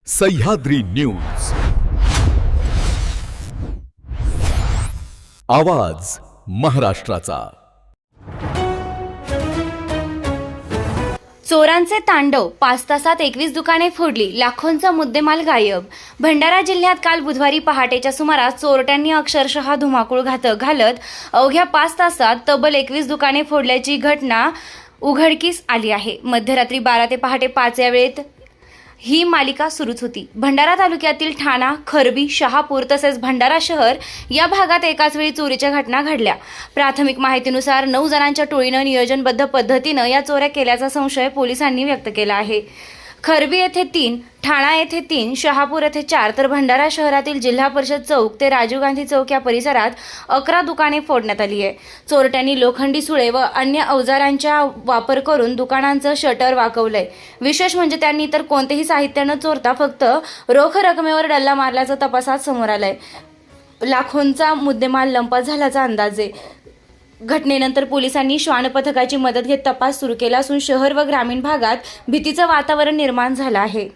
Sahyadri news आवाज महाराष्ट्राचा। चोरांचे तांडव, 5 तासात 21 दुकाने फोडली, लाखोंचा मुद्देमाल गायब। भंडारा जिल्ह्यात काल बुधवारी पहाटेच्या सुमारास चोरट्यांनी अक्षरशः धुमाकूळ घालत अवघ्या 5 तासात तब्बल 21 दुकाने फोडल्याची घटना उघडकीस आली आहे। मध्यरात्री 12 ते पहाटे 5 या वेळेत ही मालिका सुरूच होती। भंडारा तालुक्यातील ठाणा, खरबी, शहापूर तसेच भंडारा शहर या भागात एकाच वेळी चोरीच्या घटना घडल्या। प्राथमिक माहितीनुसार 9 जणांच्या टोळीनं नियोजनबद्ध पद्धतीनं या चोऱ्या केल्याचा संशय पोलिसांनी व्यक्त केला आहे। खरबी येथे 3, ठाणा येथे 3, शहापूर येथे 4 तर भंडारा शहरातील जिल्हा परिषद चौक ते राजीव गांधी चौक या परिसरात 11 दुकाने फोडण्यात आली आहे। चोरट्यांनी लोखंडी सुळे व अन्य अवजारांचा वापर करून दुकानांचं शटर वाकवलंय। विशेष म्हणजे त्यांनी इतर कोणतेही साहित्य न चोरता फक्त रोख रकमेवर डल्ला मारल्याचं तपासात समोर आलंय। लाखोंचा मुद्देमाल लंपास झाल्याचा अंदाज आहे। घटनेनंतर पोलिसांनी श्वान पथकाची मदत घेत तपास सुरू केला असून शहर व ग्रामीण भागात भीतीचं वातावरण निर्माण झालं आहे।